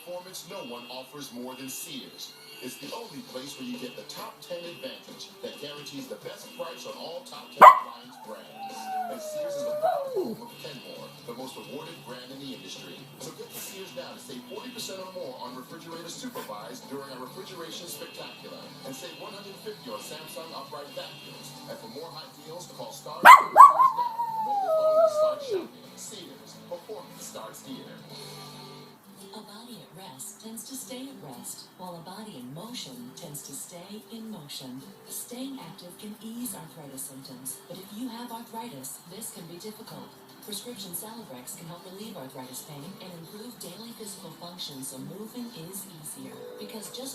performance, no one offers more than Sears. It's the only place where you get the top 10 advantage that guarantees the best price on all top 10 appliance brands. And Sears is the proud home of Kenmore, the most awarded brand in the industry. So get to Sears now to save 40% or more on refrigerator supervised during our refrigeration spectacular, and save $150 on Samsung upright vacuums. And for more hot deals, call Star Sears now. Mobile phone, start shopping. Sears, performance starts here. A body at rest tends to stay at rest, while a body in motion tends to stay in motion. Staying active can ease arthritis symptoms, but if you have arthritis, this can be difficult. Prescription Celebrex can help relieve arthritis pain and improve daily physical function so moving is easier. Because just